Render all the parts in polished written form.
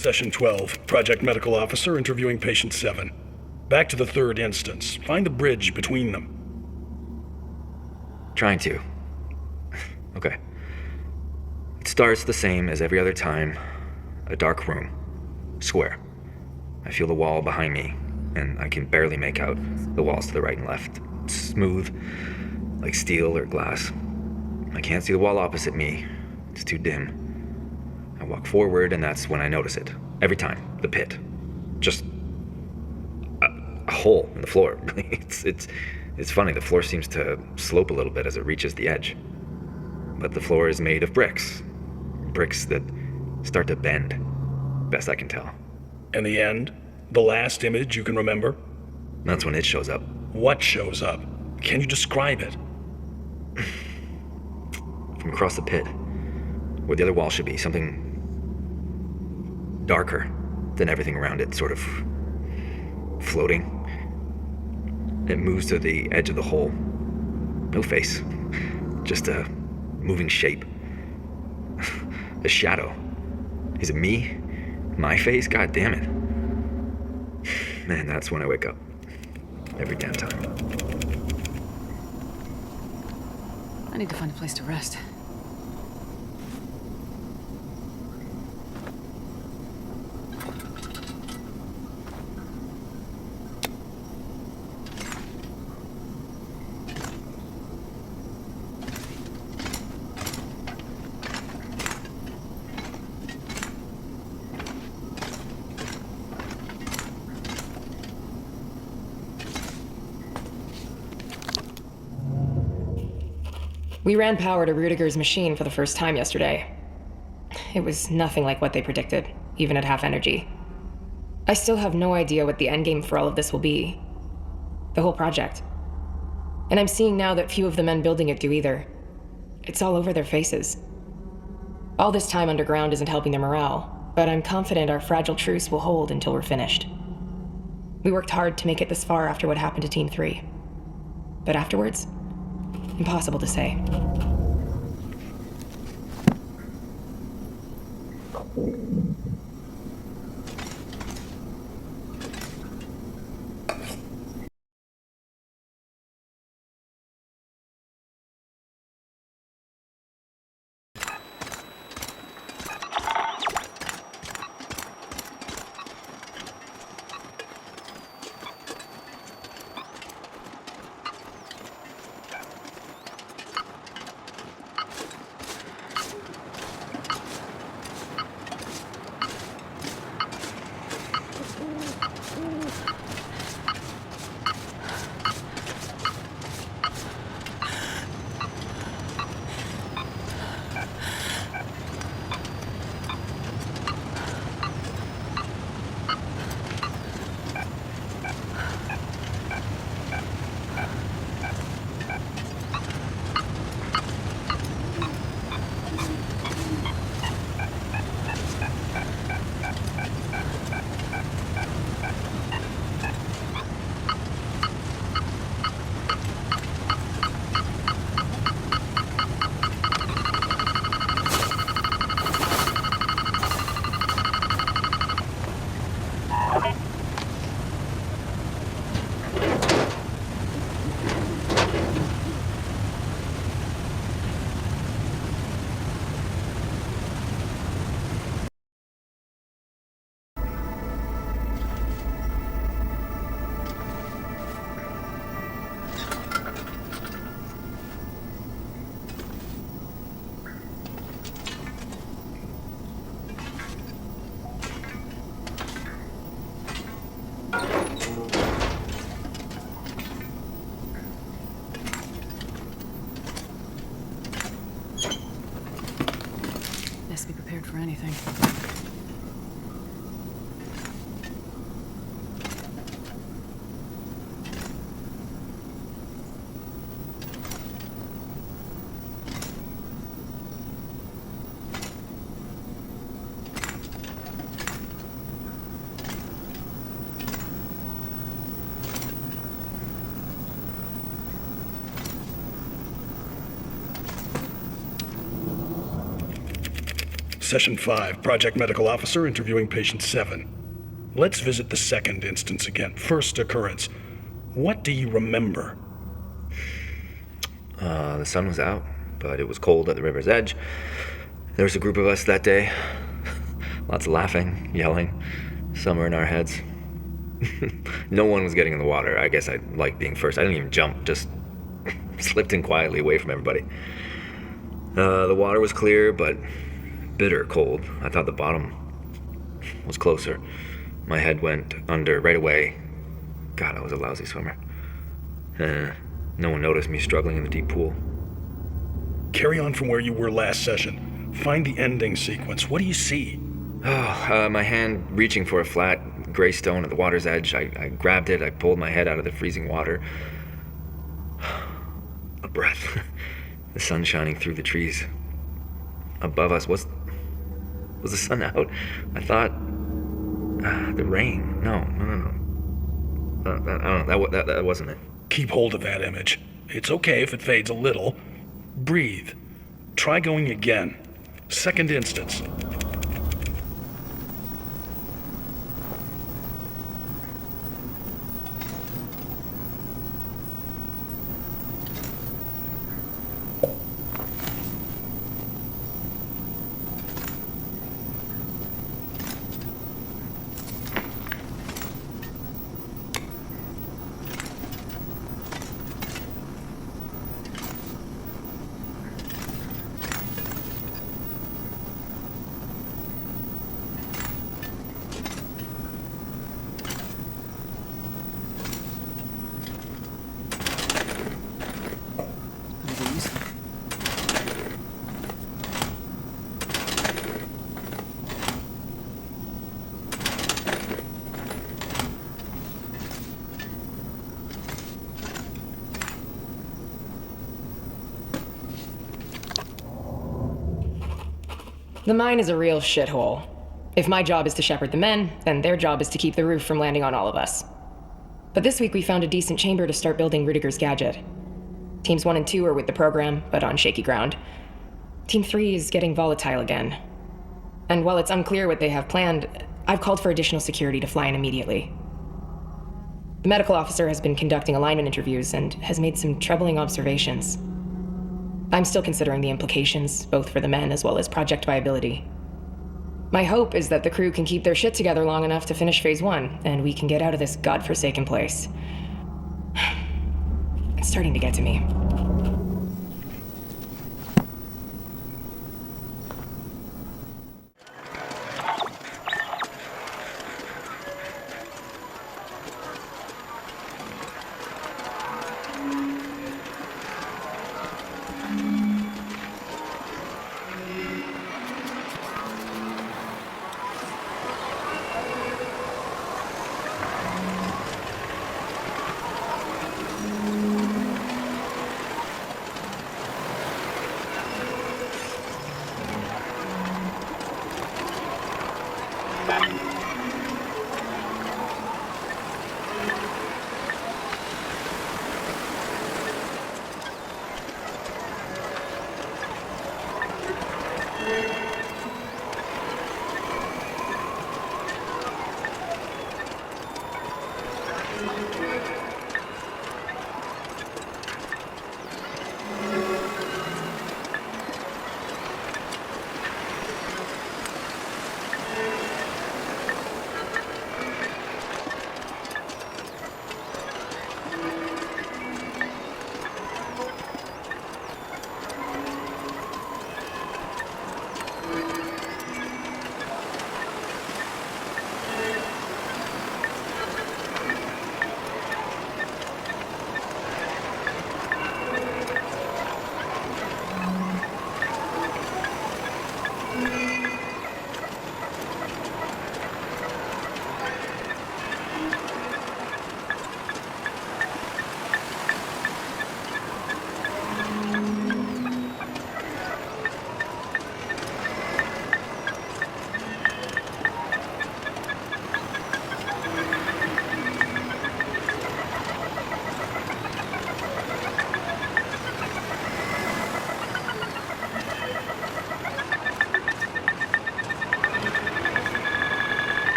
Session 12, Project Medical Officer interviewing Patient 7. Back to the third instance. Find the bridge between them. Trying to. Okay. It starts the same as every other time. A dark room. Square. I feel the wall behind me, and I can barely make out the walls to the right and left. Smooth, like steel or glass. I can't see the wall opposite me. It's too dim. I walk forward, and that's when I notice it. Every time. The pit. Just a hole in the floor. It's funny. The floor seems to slope a little bit as it reaches the edge. But the floor is made of bricks. Bricks that start to bend. Best I can tell. And the end? The last image you can remember? That's when it shows up. What shows up? Can you describe it? From across the pit, where the other wall should be, something darker than everything around it, sort of floating. It moves to the edge of the hole. No face, just a moving shape. A shadow. Is it me? My face? God damn it. Man, that's when I wake up. Every damn time. I need to find a place to rest. We ran power to Rudiger's machine for the first time yesterday. It was nothing like what they predicted, even at half energy. I still have no idea what the endgame for all of this will be. The whole project. And I'm seeing now that few of the men building it do either. It's all over their faces. All this time underground isn't helping their morale, but I'm confident our fragile truce will hold until we're finished. We worked hard to make it this far after what happened to Team 3. But afterwards? Impossible to say. Best be prepared for anything. Session 5, Project Medical Officer interviewing Patient 7. Let's visit the second instance again. First occurrence. What do you remember? The sun was out, but it was cold at the river's edge. There was a group of us that day. Lots of laughing, yelling, summer in our heads. No one was getting in the water. I guess I liked being first. I didn't even jump, just slipped in quietly away from everybody. The water was clear, but bitter cold. I thought the bottom was closer. My head went under right away. God, I was a lousy swimmer. No one noticed me struggling in the deep pool. Carry on from where you were last session. Find the ending sequence. What do you see? My hand reaching for a flat gray stone at the water's edge. I grabbed it. I pulled my head out of the freezing water. A breath. The sun shining through the trees. Above us was the sun out? I thought the rain. No. I don't know. That wasn't it. Keep hold of that image. It's okay if it fades a little. Breathe. Try going again. Second instance. The mine is a real shithole. If my job is to shepherd the men, then their job is to keep the roof from landing on all of us. But this week we found a decent chamber to start building Rudiger's gadget. Teams 1 and 2 are with the program, but on shaky ground. Team 3 is getting volatile again. And while it's unclear what they have planned, I've called for additional security to fly in immediately. The medical officer has been conducting alignment interviews and has made some troubling observations. I'm still considering the implications, both for the men as well as project viability. My hope is that the crew can keep their shit together long enough to finish Phase 1, and we can get out of this godforsaken place. It's starting to get to me.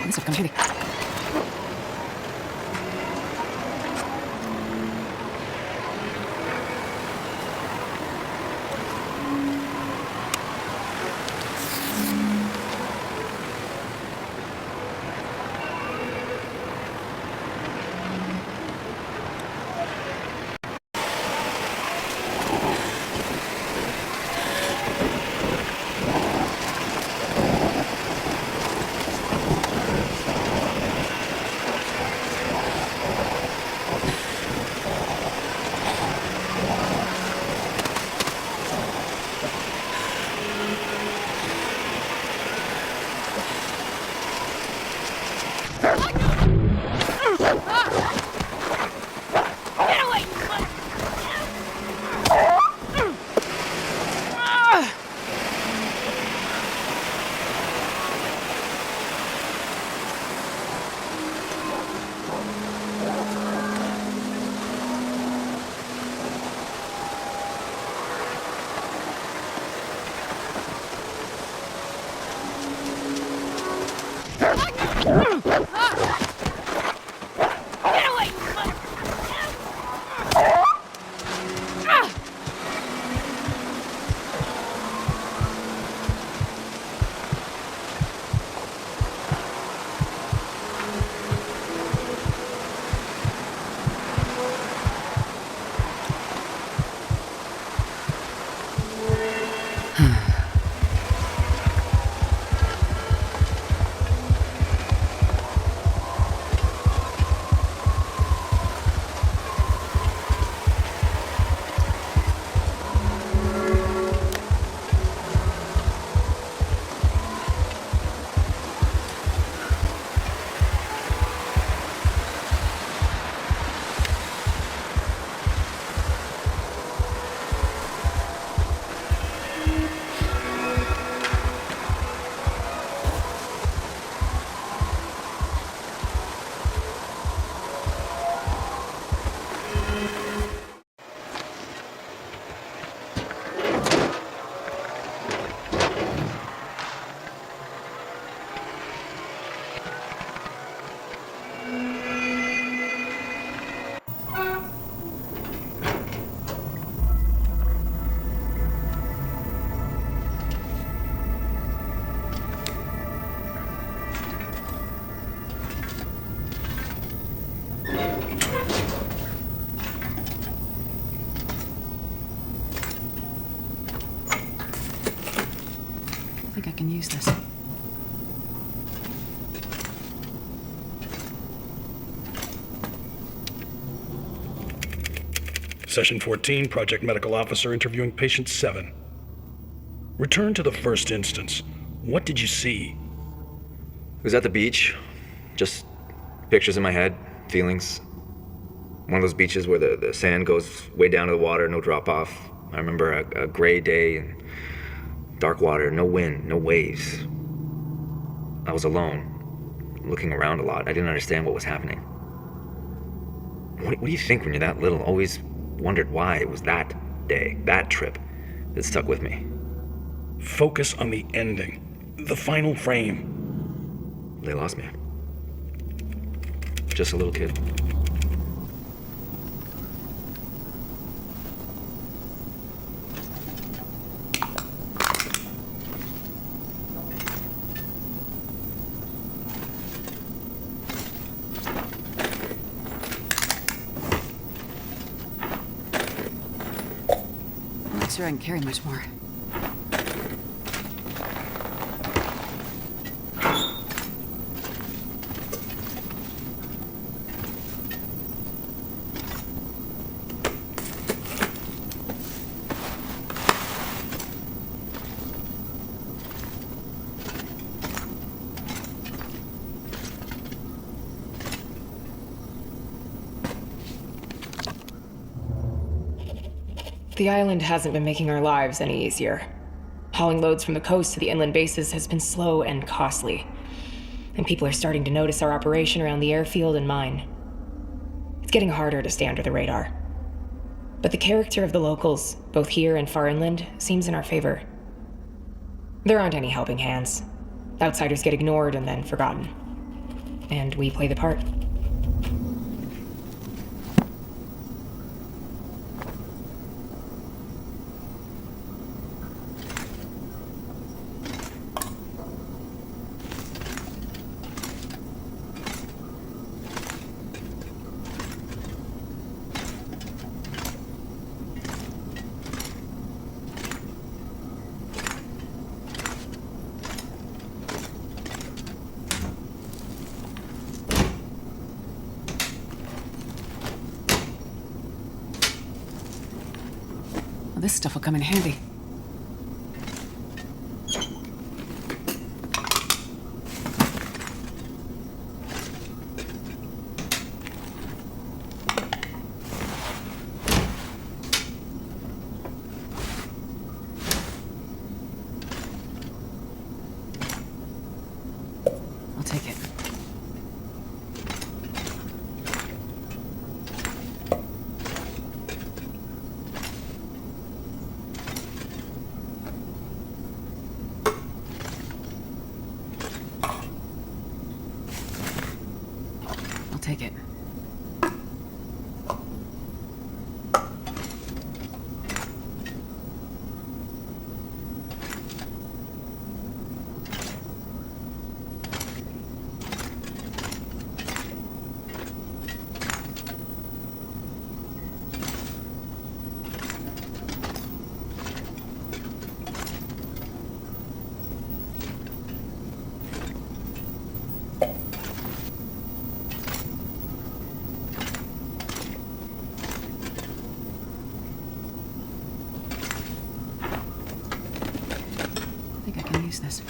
This stuff comes handy. I think I can use this. Session 14, Project Medical Officer interviewing Patient 7. Return to the first instance. What did you see? It was at the beach. Just pictures in my head, feelings. One of those beaches where the sand goes way down to the water, no drop off. I remember a gray day and dark water, no wind, no waves. I was alone, looking around a lot. I didn't understand what was happening. What do you think when you're that little? Always wondered why it was that day, that trip, that stuck with me. Focus on the ending, the final frame. They lost me. Just a little kid. I'm not sure I can carry much more. The island hasn't been making our lives any easier. Hauling loads from the coast to the inland bases has been slow and costly. And people are starting to notice our operation around the airfield and mine. It's getting harder to stay under the radar. But the character of the locals, both here and far inland, seems in our favor. There aren't any helping hands. Outsiders get ignored and then forgotten. and we play the part. Well, this stuff will come in handy. I'll take it. I'll take it. I think I can use this.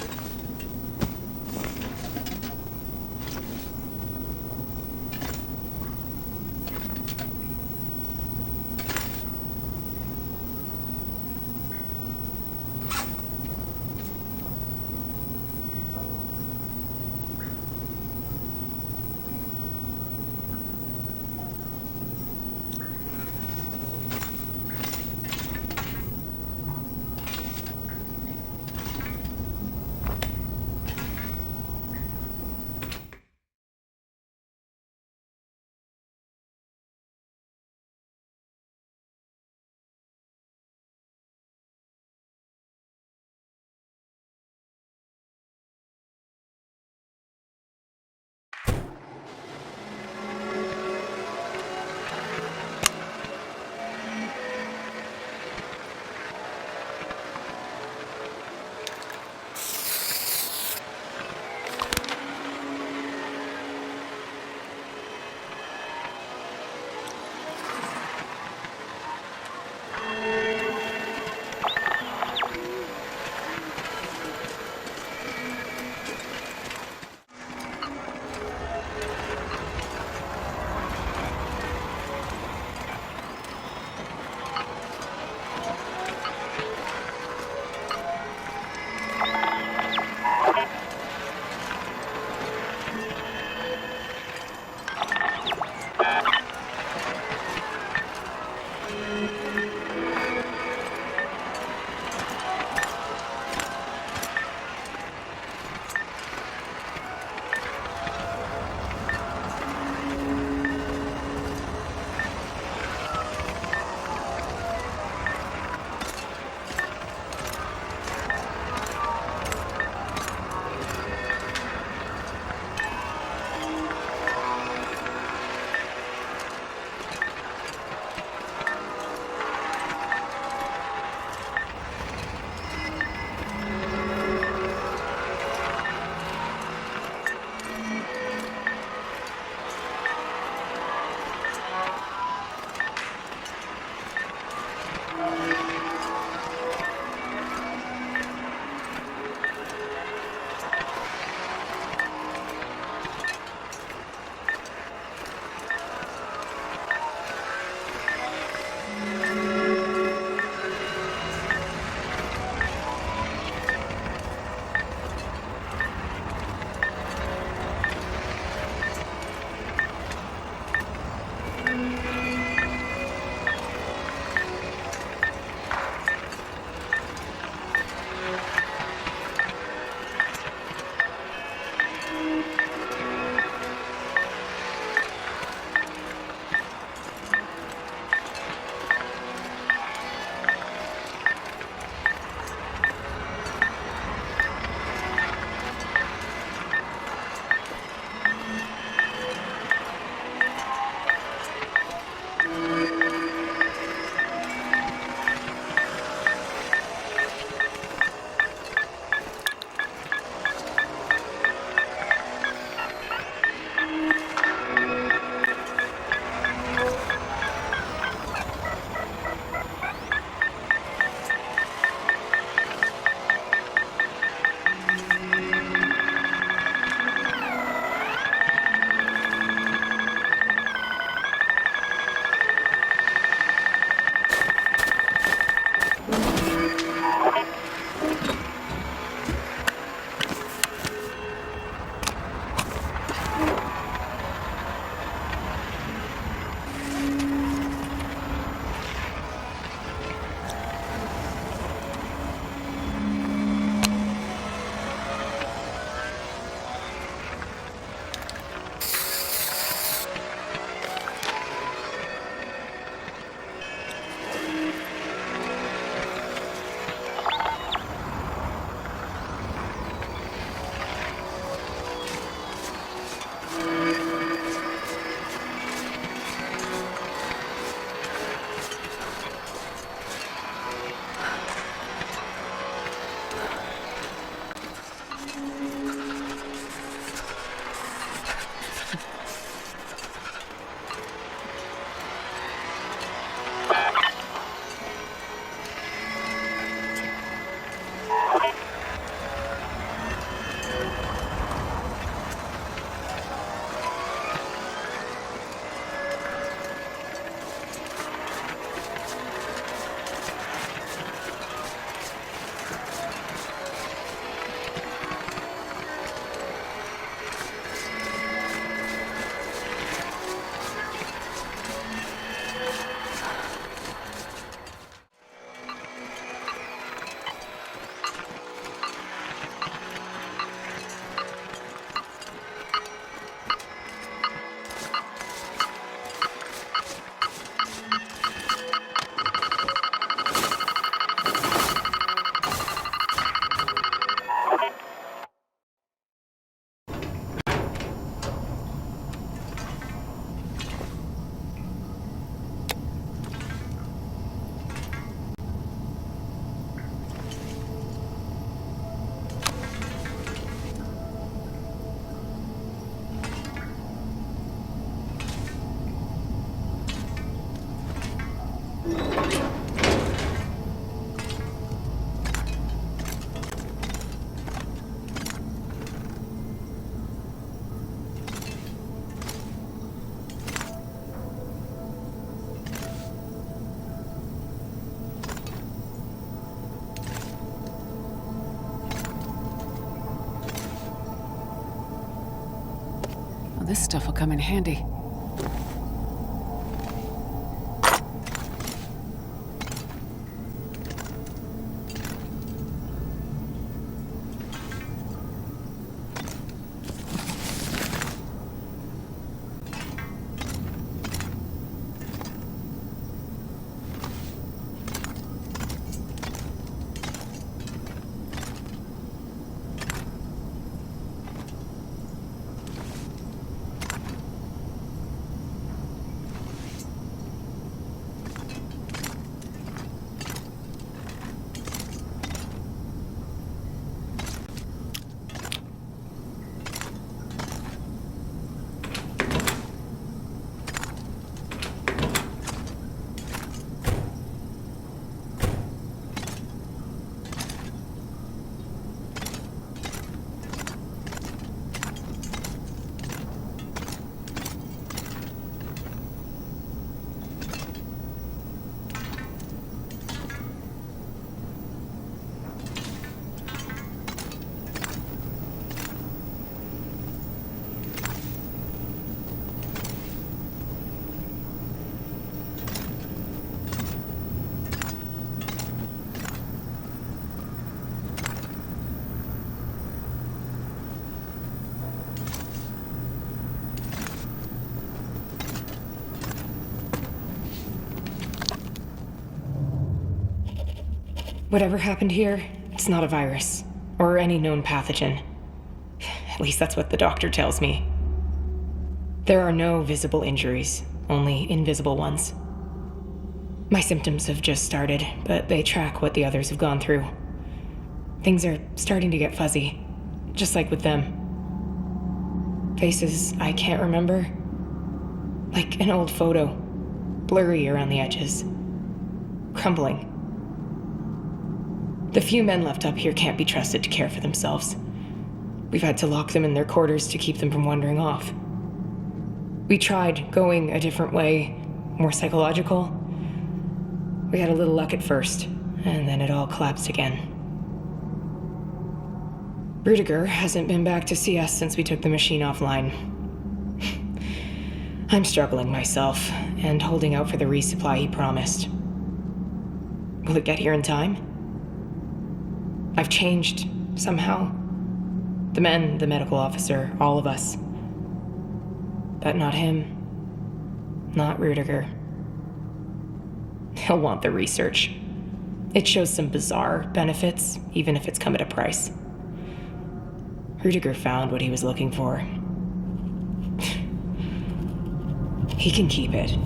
this stuff will come in handy. Whatever happened here, it's not a virus, or any known pathogen. At least that's what the doctor tells me. There are no visible injuries, only invisible ones. My symptoms have just started, but they track what the others have gone through. Things are starting to get fuzzy, just like with them. Faces I can't remember. Like an old photo, blurry around the edges. Crumbling. The few men left up here can't be trusted to care for themselves. We've had to lock them in their quarters to keep them from wandering off. We tried going a different way, more psychological. We had a little luck at first, and then it all collapsed again. Rudiger hasn't been back to see us since we took the machine offline. I'm struggling myself, and holding out for the resupply he promised. Will it get here in time? I've changed, somehow. The men, the medical officer, all of us. But not him. Not Rudiger. He'll want the research. It shows some bizarre benefits, even if it's come at a price. Rudiger found what he was looking for. He can keep it.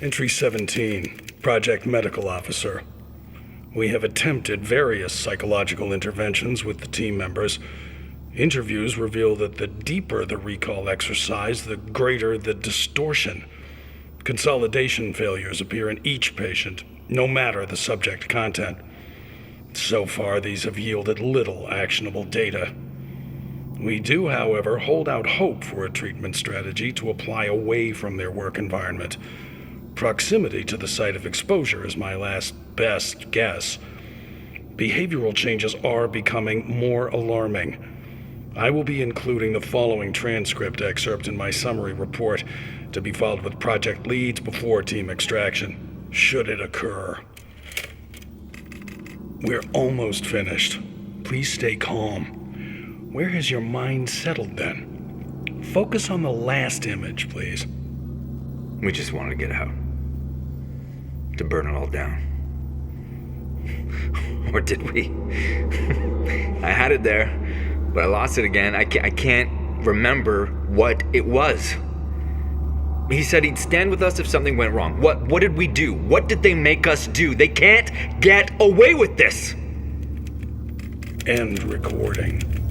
Entry 17, Project Medical Officer. We have attempted various psychological interventions with the team members. Interviews reveal that the deeper the recall exercise, the greater the distortion. Consolidation failures appear in each patient, no matter the subject content. So far, these have yielded little actionable data. We do, however, hold out hope for a treatment strategy to apply away from their work environment. Proximity to the site of exposure is my last best guess. Behavioral changes are becoming more alarming. I will be including the following transcript excerpt in my summary report to be filed with project leads before team extraction, should it occur. We're almost finished. Please stay calm. Where has your mind settled then? Focus on the last image, please. We just wanted to get out. To burn it all down. Or did we? I had it there, but I lost it again. I can't remember what it was. He said he'd stand with us if something went wrong. What did we do? What did they make us do? They can't get away with this! End recording.